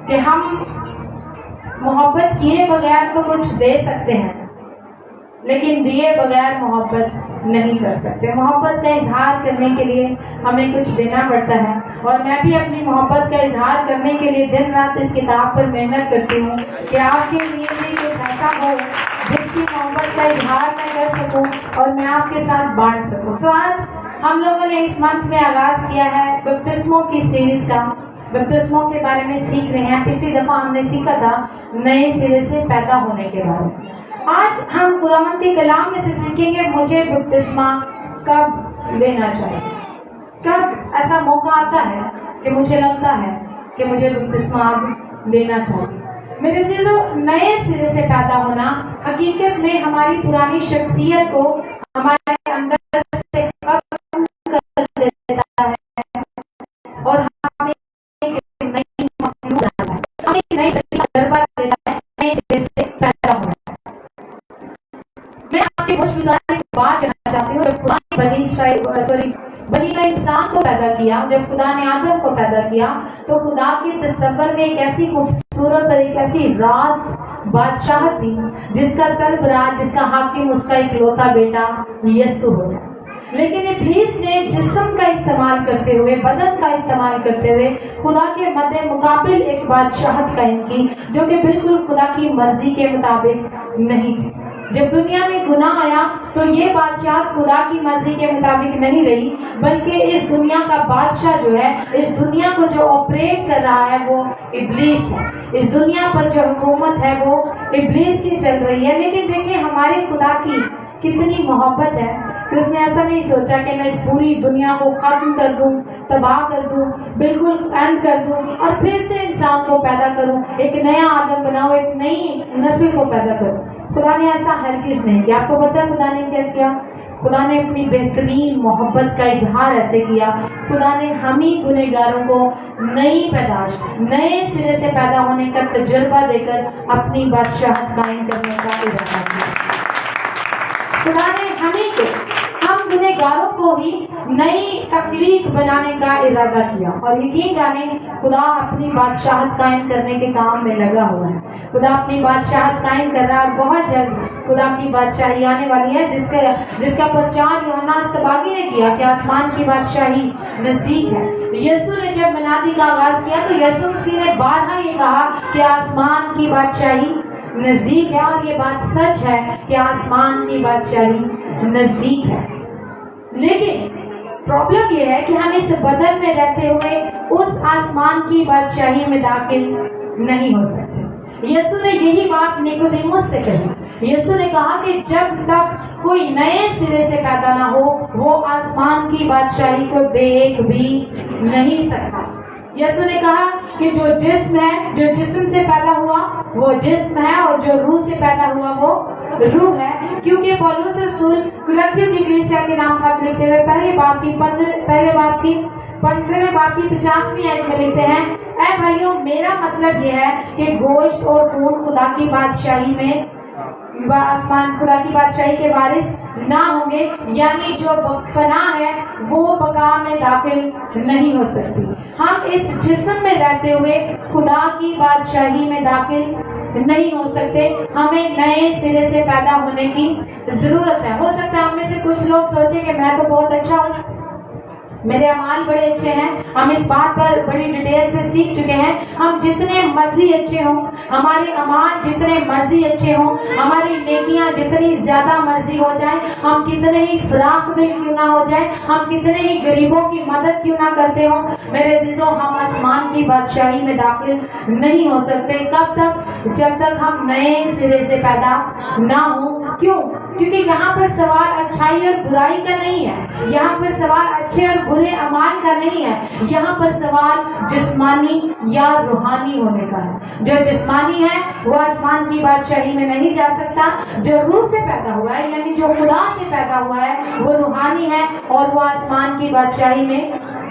کہ ہم محبت کیے بغیر تو کچھ دے سکتے ہیں، لیکن دیے بغیر محبت نہیں کر سکتے۔ محبت کا اظہار کرنے کے لیے ہمیں کچھ دینا پڑتا ہے، اور میں بھی اپنی محبت کا اظہار کرنے کے لیے دن رات اس کتاب پر محنت کرتی ہوں کہ آپ کے لیے بھی کچھ ایسا ہو جس کی محبت کا اظہار میں کر سکوں اور میں آپ کے ساتھ بانٹ سکوں۔ آج ہم لوگوں نے اس منتھ میں آغاز کیا ہے بپتسموں کی سیریز کا۔ بپتسموں کے بارے میں سیکھ رہے ہیں۔ پچھلی دفعہ ہم نے سیکھا تھا نئے سرے سے پیدا ہونے کے بارے میں۔ آج ہم خداوند کے کلام میں سے سیکھیں گے مجھے بپتسمہ کب لینا چاہیے، کب ایسا موقع آتا ہے کہ مجھے لگتا ہے کہ مجھے بپتسمہ اب لینا چاہیے۔ میرے عزیزو، نئے سرے سے پیدا ہونا حقیقت میں ہماری پرانی شخصیت کو ہمارے اندر سے ختم کر دیتا ہے اور ہمیں ایک نئی مخلوق بناتا ہے، ہمیں ایک نئی تجربہ دیتا ہے، نئے سرے سے پیدا ہونا۔ میں آپ کے ہوش گزارنے کی بات کرنا چاہتی ہوں۔ جب خدا نے بنی کا انسان کو پیدا کیا، جب خدا نے آدم کو پیدا کیا، تو خدا کے تصور میں ایک ایسی خوبصورت اور ایک ایسی راز بادشاہت تھی جس کا سربراہ، جس کا حاکم اس کا اکلوتا بیٹا یسوع ہوتا۔ لیکن ابلیس نے جسم کا استعمال کرتے ہوئے، بدن کا استعمال کرتے ہوئے خدا کے مد مقابل ایک بادشاہت قائم کی جو کہ بالکل خدا کی مرضی کے مطابق نہیں تھی۔ جب دنیا میں گناہ آیا تو یہ بادشاہت خدا کی مرضی کے مطابق نہیں رہی، بلکہ اس دنیا کا بادشاہ جو ہے، اس دنیا کو جو آپریٹ کر رہا ہے وہ ابلیس ہے۔ اس دنیا پر جو حکومت ہے وہ ابلیس کی چل رہی ہے۔ لیکن دیکھیں ہمارے خدا کی کتنی محبت ہے کہ اس نے ایسا نہیں سوچا کہ میں اس پوری دنیا کو ختم کر دوں، تباہ کر دوں، بالکل اینڈ کر دوں اور پھر سے انسان کو پیدا کروں، ایک نیا آدم بناؤں، ایک نئی نسل کو پیدا کروں۔ خدا نے ایسا ہرگز نہیں کیا۔ آپ کو پتہ ہے خدا نے کیا کیا؟ خدا نے اپنی بہترین محبت کا اظہار ایسے کیا، خدا نے ہم ہی گنہگاروں کو نئی پیدائش، نئے سرے سے پیدا ہونے کا تجربہ دے کر اپنی بادشاہت قائم کرنے کا ارادہ کیا۔ خدا نے ہم گنہگاروں کو ہی نئی تخلیق بنانے کا ارادہ کیا، اور یقین جانیں خدا اپنی بادشاہت قائم کرنے کے کام میں لگا ہوا ہے۔ خدا اپنی بادشاہت قائم کر رہا ہے اور بہت جلد خدا کی بادشاہی آنے والی ہے جس کا پرچار یوحنا اصطباغی نے کیا کہ آسمان کی بادشاہی نزدیک ہے۔ یسوع نے جب منادی کا آغاز کیا تو یسوع مسیح نے بارہا یہ کہا کہ آسمان کی بادشاہی نزدیک ہے، اور یہ بات سچ ہے کہ آسمان کی بادشاہی نزدیک ہے۔ لیکن پرابلم یہ ہے کہ ہم اس بدن میں رہتے ہوئے اس آسمان کی بادشاہی میں داخل نہیں ہو سکتے۔ یسوع نے یہی بات نیکودیموس سے کہی۔ یسوع نے کہا کہ جب تک کوئی نئے سرے سے پیدا نہ ہو وہ آسمان کی بادشاہی کو دیکھ بھی نہیں سکتا۔ یسوع نے کہا کہ جو جسم ہے، جو جسم سے پیدا ہوا وہ جسم ہے، اور جو روح سے پیدا ہوا وہ روح ہے، کیونکہ پولس رسول کرنتھیوں کی کلیسیا کے نام خط لکھتے ہوئے پہلے باب کی 50ویں آیت میں لکھتے ہیں، اے بھائیوں میرا مطلب یہ ہے کہ گوشت اور خون خدا کی بادشاہی میں آسمان خدا کی بادشاہی کے وارث نہ ہوں گے، یعنی جو فنا ہے وہ بقا میں داخل نہیں ہو سکتی۔ ہم اس جسم میں رہتے ہوئے خدا کی بادشاہی میں داخل نہیں ہو سکتے۔ ہمیں نئے سرے سے پیدا ہونے کی ضرورت ہے۔ ہو سکتا ہے ہم میں سے کچھ لوگ سوچیں کہ میں تو بہت اچھا ہوں، میرے اعمال بڑے اچھے ہیں، ہم اس بات پر بڑی ڈیٹیل سے سیکھ چکے ہیں۔ ہم جتنے مرضی اچھے ہوں، ہمارے اعمال جتنے مرضی اچھے ہوں، ہماری نیکیاں جتنی زیادہ مرضی ہو جائیں، ہم کتنے ہی فراخ دل کیوں نہ ہو جائیں، ہم کتنے ہی غریبوں کی مدد کیوں نہ کرتے ہوں، میرے عزیزوں ہم آسمان کی بادشاہی میں داخل نہیں ہو سکتے۔ کب تک؟ جب تک ہم نئے سرے سے پیدا نہ ہوں۔ کیوں؟ کیونکہ یہاں پر سوال اچھائی اور برائی کا نہیں ہے، یہاں پر سوال اچھے اور برے اعمال کا نہیں ہے، یہاں پر سوال جسمانی یا روحانی ہونے کا ہے۔ جو جسمانی ہے وہ آسمان کی بادشاہی میں نہیں جا سکتا، جو روح سے پیدا ہوا ہے یعنی جو خدا سے پیدا ہوا ہے وہ روحانی ہے اور وہ آسمان کی بادشاہی میں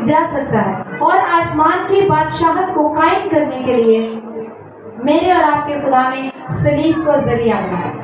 جا سکتا ہے۔ اور آسمان کی بادشاہت کو قائم کرنے کے لیے میرے اور آپ کے خدا نے صلیب کو ذریعہ بنایا۔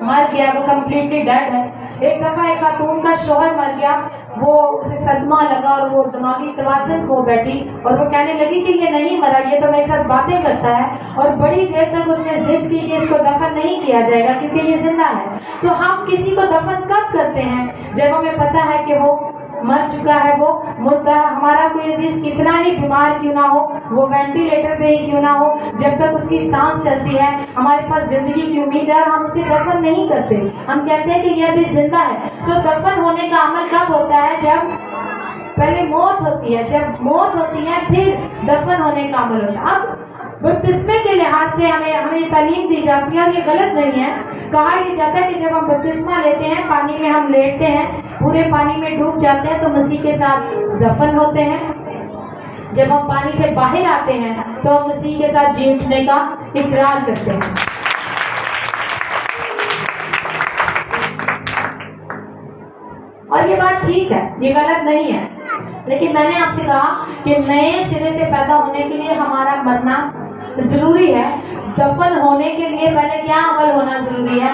مر گیا, وہ کمپلیٹلی ڈیڈ ہے. ایک دفعہ ایک خاتون کا شوہر مر گیا, وہ اسے صدمہ لگا اور وہ دماغی توازن کھو بیٹھی اور وہ کہنے لگی کہ یہ نہیں مرا, یہ تو میرے ساتھ باتیں کرتا ہے, اور بڑی دیر تک اس نے ضد کی کہ اس کو دفن نہیں کیا جائے گا کیونکہ یہ زندہ ہے. تو ہم کسی کو دفن کب کرتے ہیں؟ جب ہمیں پتا ہے کہ وہ مر چکا ہے, وہ مردہ ہے. ہمارا کوئی عزیز کتنا ہی بیمار کیوں نہ ہو, وہ وینٹیلیٹر پہ ہی کیوں نہ ہو, جب تک اس کی سانس چلتی ہے ہمارے پاس زندگی کی امید ہے, اور ہم اسے دفن نہیں کرتے. ہم کہتے ہیں کہ یہ ابھی زندہ ہے. سو دفن ہونے کا عمل کب ہوتا ہے؟ جب پہلے موت ہوتی ہے, جب موت ہوتی ہے پھر دفن ہونے کا عمل ہوتا ہے. اب بپتسمے کے لحاظ سے ہمیں تعلیم دی جاتی ہے, اور یہ غلط نہیں ہے. کہا یہ جاتا ہے کہ جب ہم بپتسمہ لیتے ہیں, پانی میں ہم لیٹتے ہیں, پورے پانی میں ڈوب جاتے ہیں, تو مسیح کے ساتھ دفن ہوتے ہیں. جب ہم پانی سے باہر آتے ہیں تو ہم مسیح کے ساتھ جی اٹھنے کا اقرار کرتے ہیں. اور یہ بات ٹھیک ہے, یہ غلط نہیں ہے. لیکن میں نے آپ سے کہا کہ نئے سرے سے پیدا ہونے کے لیے ہمارا مرنا ضروری ہے. دفن ہونے کے لیے پہلے کیا عمل ہونا ضروری ہے؟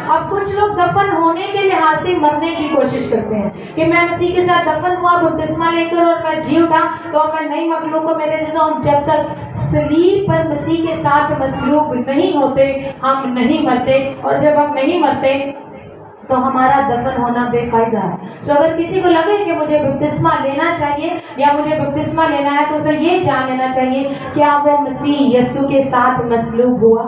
اب کچھ لوگ دفن ہونے کے لحاظ سے مرنے کی کوشش کرتے ہیں کہ میں مسیح کے ساتھ دفن ہوا بپتسمہ لے کر اور میں جی اٹھا تو میں نئی مخلوق کو میرے جیسا ہوں. جب تک صلیب پر مسیح کے ساتھ مصلوب نہیں ہوتے ہم نہیں مرتے, اور جب ہم نہیں مرتے تو ہمارا دفن ہونا بے فائدہ ہے. سو اگر کسی کو لگے کہ مجھے بپتسمہ لینا چاہیے یا مجھے بپتسمہ لینا ہے تو اسے یہ جان لینا چاہیے کیا وہ مسیح یسوع کے ساتھ مصلوب ہوا,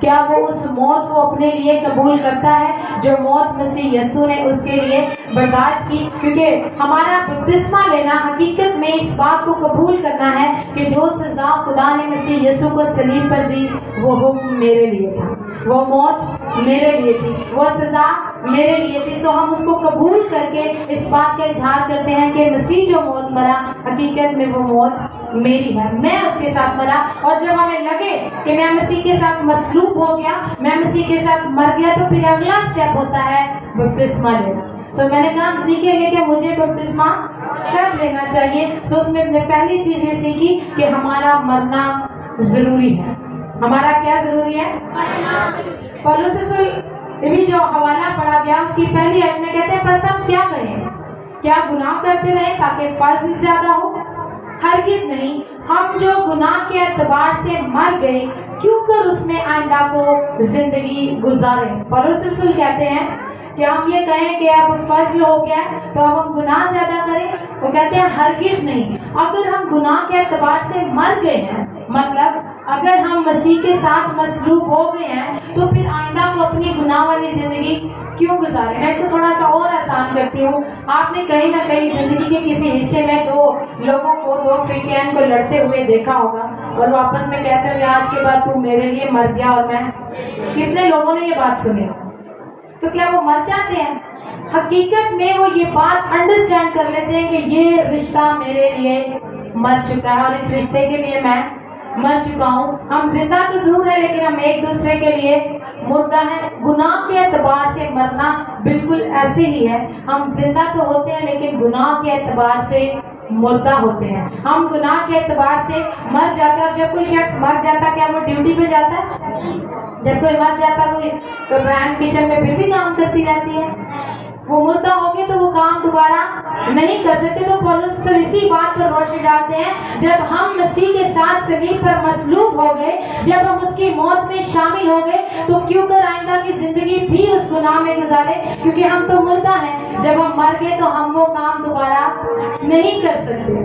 کیا وہ اس موت کو اپنے لیے قبول کرتا ہے جو موت مسیح یسوع نے اس کے لیے برداشت کی. کیونکہ ہمارا بپتسمہ لینا حقیقت میں اس بات کو قبول کرنا ہے کہ جو سزا خدا نے مسیح یسوع کو صلیب پر دی وہ حکم میرے لیے تھا, وہ موت میرے لیے تھی, وہ سزا میرے لیے تھی. سو ہم اس کو قبول کر کے اس بات کا اظہار کرتے ہیں کہ مسیح جو موت مرا حقیقت میں وہ موت میری ہے, میں اس کے ساتھ مرا. اور جب ہمیں لگے کہ میں مسیح کے ساتھ مصلوب ہو گیا, میں مسیح کے ساتھ مر گیا, تو پھر اگلا اسٹیپ ہوتا ہے بپتسمہ لینا. سو میں نے کہا سیکھے گے کہ مجھے بپتسمہ کب لینا چاہیے. تو اس میں نے پہلی چیز یہ سیکھی کہ ہمارا مرنا ضروری ہے. ہمارا کیا ضروری ہے؟ پولس رسول بھی جو حوالہ پڑھا گیا اس کی پہلی آیت میں کہتے ہیں بس ہم کیا کریں, کیا گناہ کرتے رہیں تاکہ فضل زیادہ ہو؟ ہرگز نہیں. ہم جو گناہ کے اعتبار سے مر گئے کیوں کر اس میں آئندہ کو زندگی گزاریں. پولس رسول کہتے ہیں کہ ہم یہ کہیں کہ اب فضل ہو گیا تو اب ہم گناہ زیادہ کریں. وہ کہتے ہیں ہرگز نہیں. اگر ہم گناہ کے اعتبار سے مر گئے ہیں, مطلب اگر ہم مسیح کے ساتھ مصلوب ہو گئے ہیں, تو پھر آئندہ کو اپنی گناہ والی زندگی کیوں گزاریں. میں اس کو تھوڑا سا اور آسان کرتی ہوں. آپ نے کہیں نہ کہیں زندگی کے کسی حصے میں دو لوگوں کو, دو فریقین کو لڑتے ہوئے دیکھا ہوگا, اور وہ آپس میں کہتے ہوئے آج کے بعد تو میرے لیے مر گیا اور میں. کتنے لوگوں نے یہ بات سنی؟ تو کیا وہ مر جاتے ہیں؟ حقیقت میں وہ یہ بات انڈرسٹینڈ کر لیتے ہیں کہ یہ رشتہ میرے لیے مر چکا ہے اور اس رشتے کے لیے میں مر چکا ہوں. ہم زندہ تو ضرور ہے لیکن ہم ایک دوسرے کے لیے مردہ ہیں. گناہ کے اعتبار سے مرنا بالکل ایسے ہی ہے. ہم زندہ تو ہوتے ہیں لیکن گناہ کے اعتبار سے مردہ ہوتے ہیں. ہم گناہ کے اعتبار سے مر جاتے ہیں. اور جب کوئی شخص مر جاتا کیا وہ ڈیوٹی پہ جاتا ہے؟ جب کوئی مر جاتا تو ابراہیم کچن میں پھر بھی کام کرتی رہتی ہے. وہ مردہ ہو گئے تو وہ کام دوبارہ نہیں کر سکتے. تو پولس اسی بات پر روشنی ڈالتے ہیں جب ہم مسیح کے ساتھ صلیب پر مصلوب ہو گئے, جب ہم اس کی موت میں شامل ہو گئے, تو کیوں کر آئندہ کی زندگی بھی اس گناہ میں گزارے, کیونکہ ہم تو مردہ ہیں. جب ہم مر گئے تو ہم وہ کام دوبارہ نہیں کر سکتے.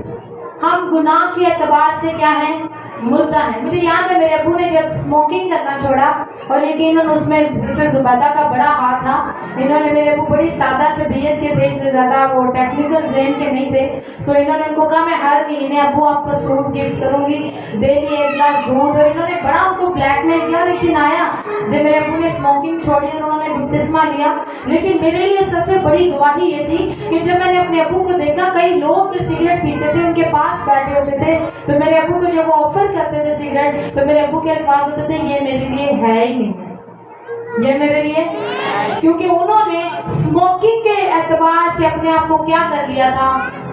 ہم گناہ کے اعتبار سے کیا ہیں؟ مردہ ہیں. مجھے یاد ہے میرے ابو نے جب اسموکنگ کرنا چھوڑا, اور یقیناً اس میں سسٹر زبیدہ کا بڑا ہاتھ تھا. انہوں نے, میرے ابو بڑی سادہ طبیعت کے تھے, اتنے زیادہ وہ ٹیکنیکل ذہن کے نہیں تھے. سو انہوں نے ان کو کہا میں ہر مہینے ابو آپ کو سوٹ گفٹ کروں گی, ڈیلی 1 گلاس دودھ. اور انہوں نے بڑا ان کو بلیک میل کیا. ایک دن آیا جب میرے ابو نے اسموکنگ چھوڑی اور انہوں نے بپتسمہ لیا. لیکن میرے لیے سب سے بڑی گواہی یہ تھی کہ جب میں نے اپنے ابو کو دیکھا, کئی لوگ جو سگریٹ پیتے تھے ان کے پاس بیٹھے ہوتے تھے, تو میرے ابو کو جب وہ آفر کرتے تھے سگریٹ, تو میرے ابو کے الفاظ ہوتے تھے یہ میرے لیے ہے ہی نہیں, یہ میرے لیے. کیونکہ انہوں نے اسموکنگ کے اعتبار سے اپنے آپ کو کیا کر لیا تھا؟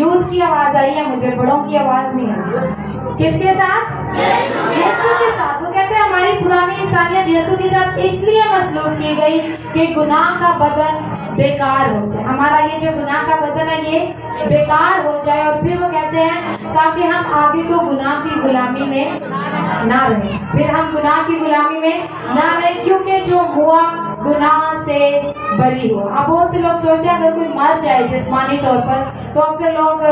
یوتھ کی آواز آئی ہے مجھے, بڑوں کی آواز نہیں آئی. کس کے ساتھ؟ یسوع کے ساتھ. وہ کہتے ہیں ہماری پرانی انسانیت یسوع کے ساتھ اس لیے مسلوب کی گئی کہ گناہ کا بدن بیکار ہو جائے. ہمارا یہ جو گناہ کا بدن ہے یہ بیکار ہو جائے. اور پھر وہ کہتے ہیں تاکہ ہم آگے کو گناہ کی غلامی میں نہ رہیں. پھر ہم گناہ کی غلامی میں نہ رہیں, کیونکہ جو ہوا گناہ سے بری ہو. اب بہت سے لوگ سوچتے ہیں اگر کوئی مر جائے جسمانی طور پر تو اکثر لوگ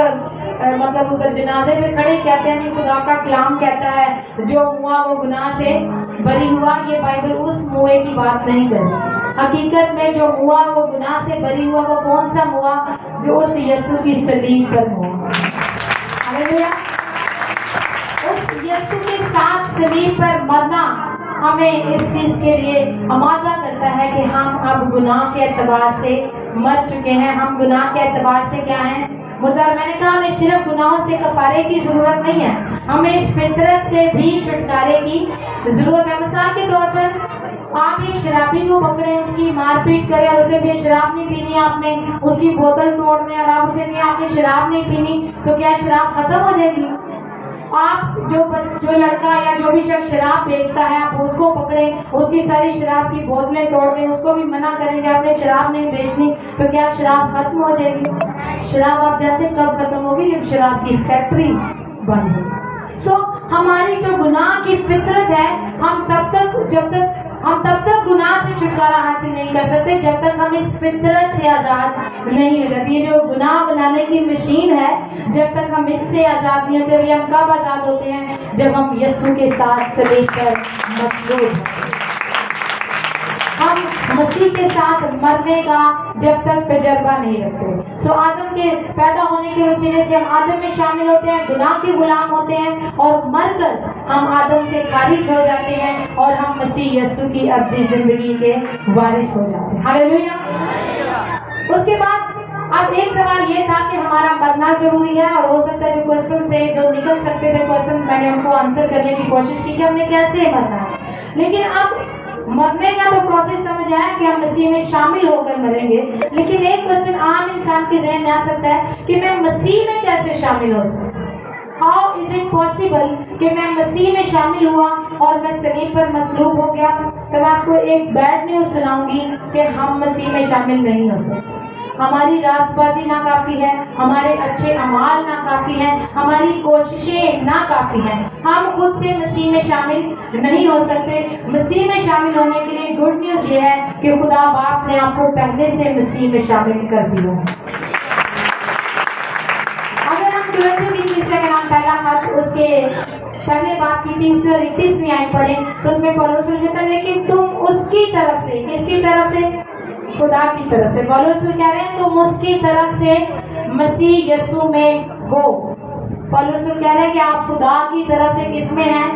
مطلب ادھر جنازے پہ کھڑے کہتے ہیں خدا کا کلام کہتا ہے جو ہوا وہ گناہ سے بری ہوا. یہ بائبل اس موئے کی بات نہیں کرتی. حقیقت میں جو ہوا وہ گناہ سے بری ہوا وہ کون سا ہوا؟ جو اس یسوع کی صلیب پر ہوا. ہاللیلویا. اس یسوع کے ساتھ صلیب پر مرنا ہمیں اس چیز کے لیے آمادہ کرتا ہے کہ ہم اب گناہ کے اعتبار سے مر چکے ہیں. ہم گناہ کے اعتبار سے کیا ہیں؟ مردار. میں نے کہا ہمیں صرف گناہوں سے کفارے کی ضرورت نہیں ہے, ہمیں اس فطرت سے بھی چھٹکارے کی ضرورت ہے. مثال کے طور پر آپ ایک شرابی کو پکڑے, اس کی مار پیٹ کرے اور اسے بھی شراب نہیں پینی آپ نے, اس کی بوتل توڑنے اور آپ اسے نہیں آپ نے شراب نہیں پینی, تو کیا شراب ختم ہو جائے گی؟ آپ جو لڑکا یا جو بھی شخص شراب بیچتا ہے آپ اس کو پکڑیں, اس کی ساری شراب کی بوتلیں توڑ دیں, اس کو بھی منع کریں گے آپ نے شراب نہیں بیچنی, تو کیا شراب ختم ہو جائے گی؟ شراب آپ جانتے ہیں کب ختم ہوگی؟ جب شراب کی فیکٹری بند ہوگی. ہماری جو گناہ کی فطرت ہے ہم تب تک گناہ سے چھٹکارا حاصل نہیں کر سکتے جب تک ہم اس فطرت سے آزاد نہیں ہو جاتی. یہ جو گناہ بنانے کی مشین ہے جب تک ہم اس سے آزاد نہیں ہوتے. اور یہ ہم کب آزاد ہوتے ہیں؟ جب ہم یسوع کے ساتھ صلیب پر مصلوب ہوتے ہیں. ہم مسیح کے ساتھ مرنے کا جب تک تجربہ نہیں رکھتے. آدم کے پیدا ہونے کے وسیلے سے ہم آدم میں شامل ہوتے ہیں, گناہ کے غلام ہوتے ہیں, اور مر کر ہم آدم سے خارج ہو جاتے ہیں اور ہم مسیح یسوع کی ابدی زندگی کے وارث ہو جاتے ہیں. ہاللیلویا. اس کے بعد اب ایک سوال یہ تھا کہ ہمارا مرنا ضروری ہے, اور ہو سکتا ہے جو کوشچن تھے جو نکل سکتے تھے کوشچن میں نے ان کو آنسر کرنے کی کوشش کی کہ ہم نے کیسے مرنا ہے. لیکن اب مرنے کا تو پروسیس سمجھ آیا کہ ہم مسیح میں شامل ہو کر مریں گے, لیکن ایک کوشچن عام انسان کے ذہن میں آ سکتا ہے کہ میں مسیح میں کیسے شامل ہو سکتا ہوں؟ ہاؤ از اٹ پاسبل کہ میں مسیح میں شامل ہوا اور میں صلیب پر مصلوب ہو گیا؟ تو میں آپ کو ایک بیڈ نیوز سناؤں گی کہ ہم مسیح میں شامل نہیں ہو سکتے. ہماری راست بازی ناکافی ہے, ہمارے اچھے اعمال ناکافی ہیں, ہماری کوششیں ناکافی ہیں, ہم خود سے مسیح میں شامل نہیں ہو سکتے. مسیح میں شامل ہونے کے لیے گڈ نیوز یہ ہے کہ خدا باپ نے آپ کو پہلے سے مسیح میں شامل کر دیا ہے. اگر ہم پہلا خط اس کے پہلے بات کی 30 اور 31 آیت پڑھیں تو اس میں پولس کہتا ہے لیکن تم اس کی طرف سے, کس کی طرف سے؟ خدا کی طرف سے. پولس کہہ رہے ہیں تم اس کی طرف سے مسیح یسوع میں ہو. پولس کہہ رہے ہیں کہ آپ خدا کی طرف سے کس میں ہیں؟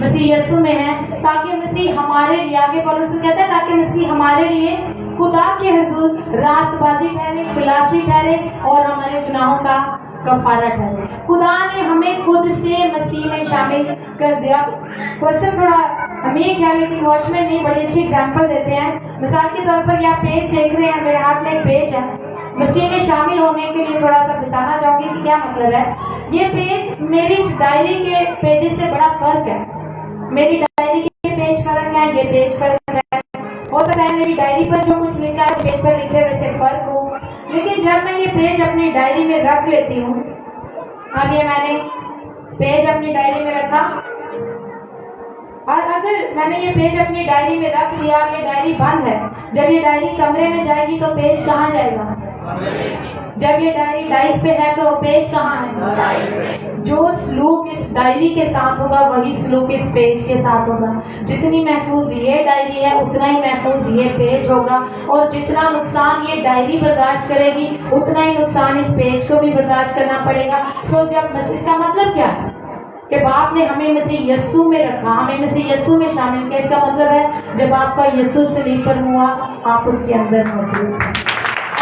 مسیح یسوع میں ہیں, تاکہ مسیح ہمارے لیے, آگے پولس کہتا ہے تاکہ مسیح ہمارے لیے خدا کے حضور راست بازی ٹھہرے, خلاصی ٹھہرے اور ہمارے گناہوں کا کفارہ ٹھہرے. خدا نے ہمیں خود سے مسیح میں شامل کر دیا. کوشچن تھوڑا ہمیں خیال ہے کہ واچ مین نہیں بڑی اچھی اگزامپل دیتے ہیں. مثال کے طور پر یہ آپ پیج دیکھ رہے ہیں, میرے ہاتھ میں ایک پیج ہے. مسیح میں شامل ہونے کے لیے تھوڑا سا بتانا چاہوں گی کہ کیا مطلب ہے. یہ پیج میری اس ڈائری کے پیجز سے بڑا فرق ہے. میری ڈائری کے پیج فرق ہے, یہ پیج فرق ہے. ہو سکتا ہے میری ڈائری پر جو کچھ لکھا ہے پیج پر لکھے ویسے فرق ہو, لیکن جب میں یہ پیج اپنی ڈائری میں رکھ لیتی ہوں, اب یہ میں نے پیج اپنی ڈائری میں رکھا, اور اگر میں نے یہ پیج اپنی ڈائری میں رکھ دیا اور یہ ڈائری بند ہے, جب یہ ڈائری کمرے میں جائے گی تو پیج کہاں جائے گا؟ جب یہ ڈائری ڈائس پہ ہے تو پیج کہاں ہے؟ جو سلوک اس ڈائری کے ساتھ ہوگا وہی سلوک اس پیج کے ساتھ ہوگا. جتنی محفوظ یہ ڈائری ہے اتنا ہی محفوظ یہ پیج ہوگا, اور جتنا نقصان یہ ڈائری برداشت کرے گی اتنا ہی نقصان اس پیج کو بھی برداشت کرنا پڑے گا. جب اس کا مطلب کیا ہے کہ باپ نے ہمیں مسیح یسوع میں رکھا, ہمیں مسیح یسوع میں شامل کیا. اس کا مطلب ہے جب آپ کا یسوع صلیب پر ہوا آپ اس کے اندر موجود ہیں,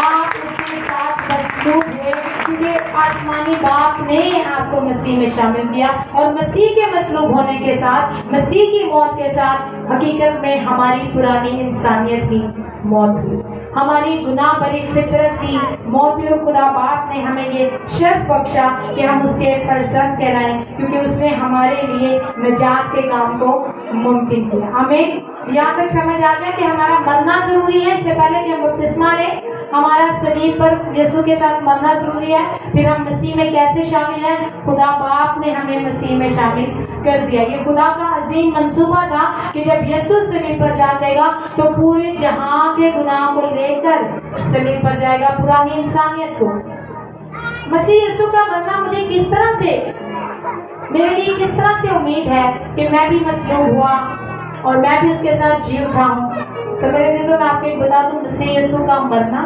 آپ اس کے ساتھ مصلوب ہوئے, کیونکہ آسمانی باپ نے آپ کو مسیح میں شامل کیا. اور مسیح کے مصلوب ہونے کے ساتھ, مسیح کی موت کے ساتھ حقیقت میں ہماری پرانی انسانیت کی موت ہوئی. ہماری گناہ بری فطرت کی موت اور خدا باپ نے ہمیں یہ شرف بخشا کہ ہم اس کے فرزند کہلائیں، کیونکہ اس نے ہمارے لیے نجات کے کام کو ممکن کیا۔ ہمیں یہاں تک سمجھ آ گیا کہ ہمارا مرنا ضروری ہے، اس سے پہلے کہ ہم بپتسمہ لیں ہمارا صلیب پر یسوع کے ساتھ مرنا ضروری ہے۔ پھر ہم مسیح میں کیسے شامل ہیں؟ خدا باپ نے ہمیں مسیح میں شامل کر دیا۔ یہ خدا کا عظیم منصوبہ تھا کہ جب یسوع صلیب پر جان دے گا تو پورے جہاں کے گناہ کو لے کر صلیب پر جائے گا، پرانی انسانیت کو۔ مسیح یسوع کا مرنا مجھے کس طرح سے، میرے لیے کس طرح سے امید ہے کہ میں بھی مصلوب ہوا اور میں بھی اس کے ساتھ جی اٹھا ہوں۔ تو میرے عزیزوں میں آپ کو ایک بتا دوں، مسیح یسوع کا مرنا،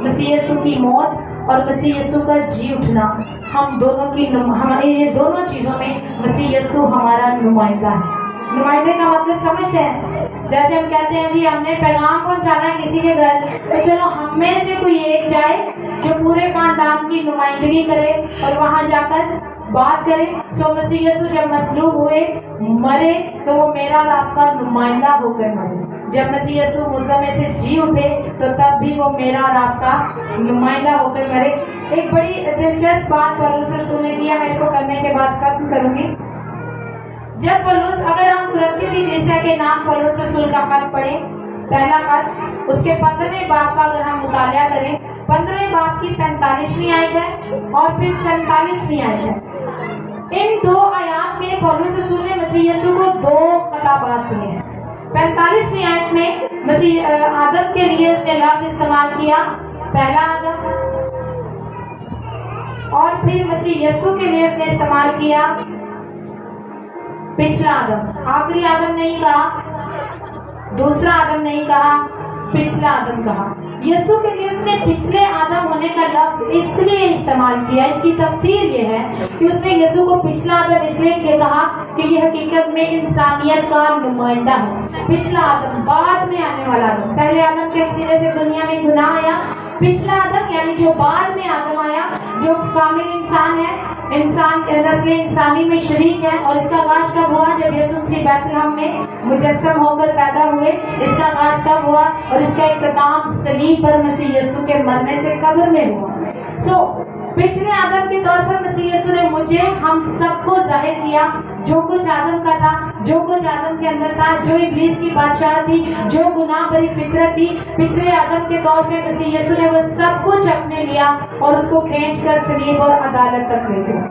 مسیح یسوع کی موت اور مسیح یسوع کا جی اٹھنا، ہم دونوں کی ہماری یہ دونوں چیزوں میں مسیح یسوع ہمارا نمائندہ ہے۔ نمائندے کا مطلب سمجھتے ہیں؟ جیسے ہم کہتے ہیں جی ہم نے پیغام پہنچانا ہے کسی کے گھر، تو چلو ہم میں سے کوئی ایک جائے جو پورے خاندان کی نمائندگی کرے اور وہاں جا کر بات کرے۔ سو مسیح یسوع جب مصلوب ہوئے، مرے، تو وہ میرا اور آپ کا نمائندہ ہو کر مرے۔ جب مسیح یسوع مردوں میں سے جی اٹھے تو تب بھی وہ میرا اور آپ کا نمائندہ ہو کر مرے۔ ایک بڑی دلچسپ بات پولس رسول نے کی ہے، میں اس کو کرنے کے بعد ختم کروں گی۔ جب پولس، اگر ہم کرنتھیوں کی کلیسیا کے نام پولس رسول کا خط پڑھیں، پہلا خط، اس کے 15ویں باب کا اگر ہم مطالعہ کریں، 15ویں باب کی 45ویں آیت ہے اور پھر 47ویں آیت ہے۔ ان دو آیات میں پولس رسول نے مسیح یسوع کو دو خطابات دیے ہیں۔ 45ویں آیت میں مسیح آدم کے لیے اس نے لفظ استعمال کیا، پہلا آدم، اور پھر مسیح یسوع کے لیے اس نے استعمال کیا پچھلا آدم۔ آخری آدم نہیں کہا، دوسرا آدم نہیں کہا، پچھلا آدم کہا۔ یسوع کے لیے اس نے پچھلے آدم ہونے کا لفظ اس لیے استعمال کیا، اس کی تفسیر یہ ہے کہ اس نے یسوع کو پچھلا آدم اس لیے کہا کہ یہ حقیقت میں انسانیت کا نمائندہ ہے۔ پچھلا آدم بعد میں آنے والا آدم، پہلے آدم کے وسیلے سے دنیا میں گناہ آیا، پچھلا آدم یعنی جو بعد میں آدم آیا، جو کامل انسان ہے، انسان نسل انسانی میں شریک ہے۔ اور اس کا آغاز کب ہوا؟ جب یسوع مسیح بیت لحم میں مجسم ہو کر پیدا ہوئے۔ اس کا آغاز کب ہوا اور اس کا اختتام صلیب پر مسیح یسوع کے مرنے سے قبر میں ہوا۔ پچھلے آدم کے طور پر مسیح یسوع نے مجھے، ہم سب کو ظاہر کیا، جو کچھ آدم کا تھا، جو کچھ آدم کے اندر تھا، جو ابلیس کی بادشاہ تھی، جو گناہ بری فطرت تھی، پچھلے آدم کے طور پہ مسیح یسوع نے وہ سب کچھ اپنے لیا اور اس کو کھینچ کر صلیب اور عدالت تک لے گیا۔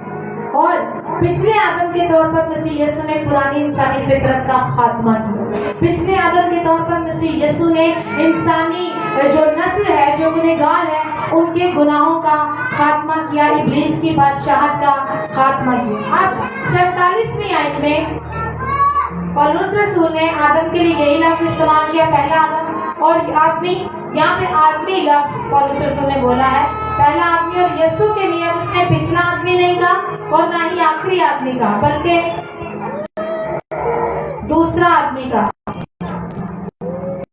اور پچھلے آدم کے طور پر مسیح یسوع نے پرانی انسانی فطرت کا خاتمہ کیا۔ پچھلے آدم کے طور پر مسیح یسوع نے انسانی جو نسل ہے، جو گنہگار ہے، ان کے گناہوں کا خاتمہ کیا، ابلیس کی بادشاہت کا خاتمہ کیا۔ اب 47ویں آیت میں پولس رسول نے آدم کے لیے یہی لفظ استعمال کیا، پہلا آدم، اور آدمی، یہاں پہ آدمی لفظ پولس رسول نے بولا ہے، پہلا آدمی، اور یسوع کے لیے اس نے پچھلا آدمی نہیں کہا اور نہ ہی آخری آدمی کہا، بلکہ دوسرا آدمی کہا۔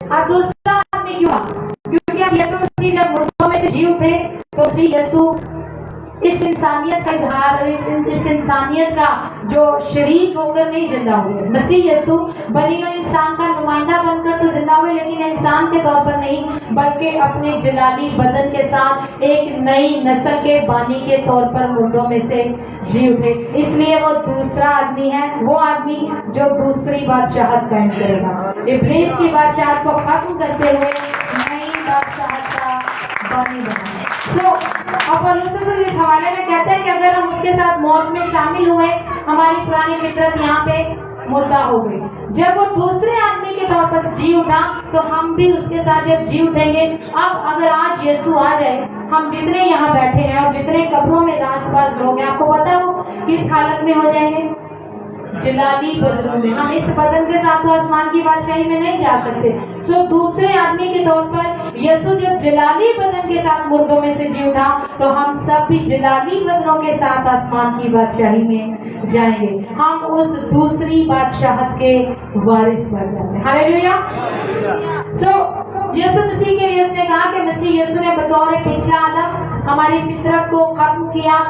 اب دوسرا آدمی کیوں کہا؟ کیونکہ اب یسوع مسیح جب مردوں میں سے جی اٹھے تو مسیح یسوع اس انسانیت کا اظہار اور اس انسانیت کا جو شریک ہو کر نہیں زندہ ہوئے۔ مسیح یسوع بنی ہوئی انسان کا نمائندہ بن کر تو زندہ ہوئے، لیکن انسان کے طور پر نہیں، بلکہ اپنے جلالی بدن کے ساتھ ایک نئی نسل کے بانی کے طور پر مردوں میں سے جی اٹھے۔ اس لیے وہ دوسرا آدمی ہے، وہ آدمی جو دوسری بادشاہت قائم کرے گا، ابلیس کی بادشاہت کو ختم کرتے ہوئے نئی بادشاہت کا بانی بنا۔ اور پولس رسول اس حوالے میں کہتے ہیں کہ اگر ہم اس کے ساتھ موت میں شامل ہوئے، ہماری پرانی فطرت یہاں پہ مردہ ہو گئی۔ جب وہ دوسرے آدمی کے طور پر جی اٹھا تو ہم بھی اس کے ساتھ جب جی اٹھیں گے۔ اب اگر آج یسوع آ جائے، ہم جتنے یہاں بیٹھے ہیں اور جتنے قبروں میں راست باز لوگ ہیں، آپ کو پتا وہ کس حالت میں ہو جائیں گے؟ جلالی بدنوں میں۔ ہم اس بدن کے ساتھ تو آسمان کی بادشاہی میں نہیں جا سکتے۔ دوسرے آدمی کے طور پر یسوع جب جلالی بدن کے ساتھ مردوں میں سے جی اٹھا تو ہم سب بھی جلالی بدنوں کے ساتھ آسمان کی بادشاہی میں جائیں گے۔ ہم اس دوسری بادشاہت کے وارث بن جاتے ہیں۔ ہاللیلویا۔ یسوع مسیح کے لیے اس نے کہا کہ مسیح یسوع نے بطور پچھلا آدم ہماری فطرت کو ختم کیا،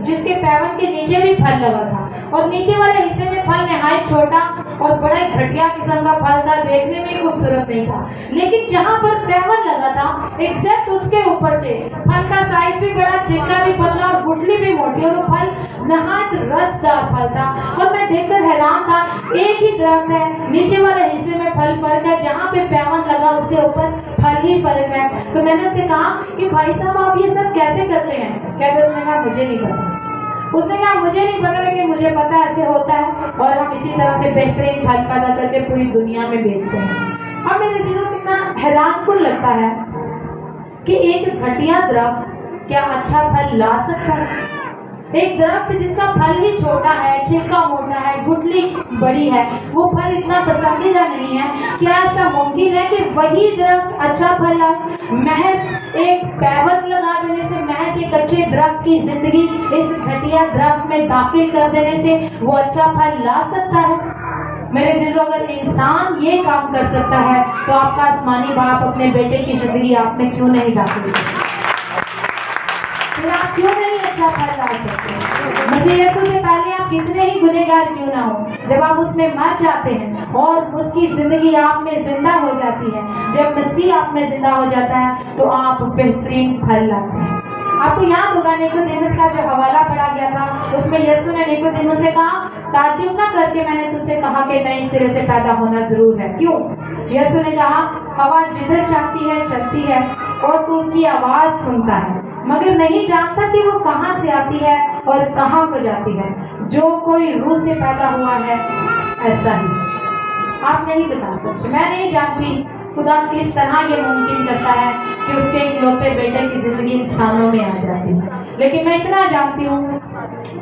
جس کے پیون کے نیچے بھی پھل لگا تھا، اور نیچے والے حصے میں پھل نہایت چھوٹا اور بڑا ہی گھٹیا قسم کا پھل تھا، دیکھنے میں خوبصورت نہیں تھا، لیکن جہاں پر پیون لگا تھا ایگزیکٹ اس کے اوپر سے پھل کا سائز بھی بڑا، چھلکا بھی پتلا اور گٹلی بھی موٹی، اور وہ پھل نہایت رسدار پھل تھا، اور میں دیکھ کر حیران تھا، ایک ہی درخت ہے، نیچے والے حصے میں پھل فرق ہے، جہاں پہ پیون لگا اس سے اوپر پھل ہی فرق ہے۔ تو میں نے اسے کہا کہ بھائی صاحب آپ یہ سب کیسے کرتے ہیں؟ کہتے اس نے کہا مجھے نہیں پتا، اس نے کہا مجھے نہیں پتا لیکن مجھے پتا ایسے ہوتا ہے، اور ہم اسی طرح سے بہترین پھل پیدا کر کے پوری دنیا میں بیچتے ہیں۔ اب میرے چیزوں کتنا حیران کن لگتا ہے کہ ایک گھٹیا درخت کیا اچھا پھل لا سکتا ہے؟ ایک درخت جس کا پھل ہی چھوٹا ہے، چھلکا موٹا ہے، گٹلی بڑی ہے، وہ پھل اتنا پسندیدہ نہیں ہے، کیا ایسا ممکن ہے کہ وہی درخت اچھا پھل لائے؟ محض ایک پیوند لگا دینے سے، محض ایک اچھے درخت کی زندگی اس گھٹیا درخت میں داخل کر دینے سے وہ اچھا پھل لا سکتا ہے؟ میرے عزیزو، اگر انسان یہ کام کر سکتا ہے تو آپ کا آسمانی باپ اپنے بیٹے کی زندگی آپ میں کیوں نہیں داخل کرتا؟ پھر آپ کیوں نہیں اچھا پھل لا سکتے؟ مسیح یسوع سے پہلے آپ کتنے ہی گنہگار کیوں نہ ہو، جب آپ اس میں مر جاتے ہیں اور اس کی زندگی آپ میں زندہ ہو جاتی ہے، جب مسیح آپ میں زندہ ہو جاتا ہے تو آپ بہترین پھل لاتے ہیں۔ آپ کو یاد ہوگا نیکودیمس کا جو حوالہ پڑھا گیا تھا، اس میں یسوع نے نیکودیمس سے کہا تعجب نہ کر کے میں نے تجھ سے کہا کہ نئے سرے سے پیدا ہونا ضرور ہے۔ کیوں؟ یسوع نے کہا ہوا جدھر چاہتی ہے چلتی ہے اور تو اس کی آواز سنتا ہے مگر نہیں جانتا کہ وہ کہاں سے آتی ہے اور کہاں کو جاتی ہے، جو کوئی روح سے پیدا ہوا ہے ایسا ہی۔ آپ نہیں بتا سکتے، میں نہیں جانتی خدا کس طرح یہ ممکن کرتا ہے کہ اس کے اکلوتے بیٹے کی زندگی انسانوں میں آ جاتی ہے، لیکن میں اتنا جانتی ہوں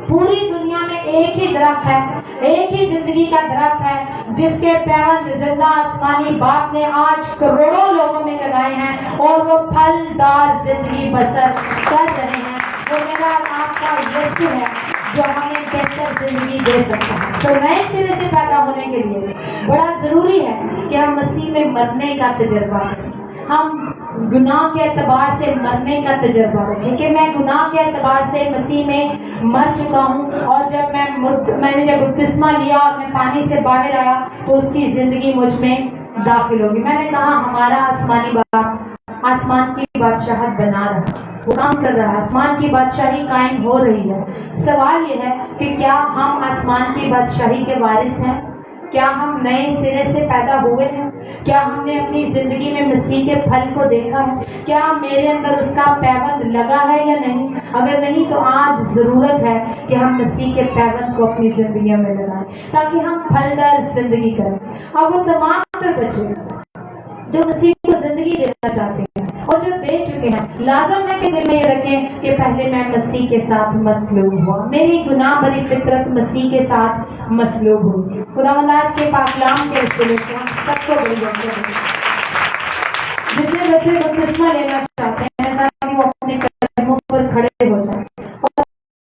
پوری دنیا میں ایک ہی درخت ہے، ایک ہی زندگی کا درخت ہے جس کے پیوند زندہ آسمانی باپ نے آج کروڑوں لوگوں میں لگائے ہیں اور وہ پھلدار زندگی بسر کر رہے ہیں۔ وہ میرا آپ کا یسوع ہے جو ہمیں بہتر زندگی دے سکتا ہے۔ تو نئے سرے سے پیدا ہونے کے لیے بڑا ضروری ہے کہ ہم مسیح میں مرنے کا تجربہ کریں، ہم گناہ کے اعتبار سے مرنے کا تجربہ رکھیں کہ میں گناہ کے اعتبار سے مسیح میں مر چکا ہوں، اور جب میں نے جب بپتسمہ لیا اور میں پانی سے باہر آیا تو اس کی زندگی مجھ میں داخل ہوگی۔ میں نے کہا ہمارا آسمانی باپ آسمان کی بادشاہت بنا رہا، وہ کام کر رہا ہے، آسمان کی بادشاہی قائم ہو رہی ہے۔ سوال یہ ہے کہ کیا ہم آسمان کی بادشاہی کے وارث ہیں؟ کیا ہم نئے سرے سے پیدا ہوئے ہیں؟ کیا ہم نے اپنی زندگی میں مسیح کے پھل کو دیکھا ہے؟ کیا میرے اندر اس کا پیوند لگا ہے یا نہیں؟ اگر نہیں تو آج ضرورت ہے کہ ہم مسیح کے پیوند کو اپنی زندگیوں میں لگائیں تاکہ ہم پھلدار زندگی کریں۔ اور وہ تمام تر بچے جو مسیح کو زندگی دینا چاہتے ہیں اور جو دے چکے ہیں، لازم ہے کہ دل میں یہ رکھیں کہ پہلے میں مسیح کے ساتھ مصلوب ہوا، میری گناہ بھری فطرت مسیح کے ساتھ مصلوب ہوئی۔ خداوند آج کے پاک کلام کے وسیلے سے ہم سب کو بڑی برکت دے۔ جتنے بچے بپتسمہ لینا چاہتے ہیں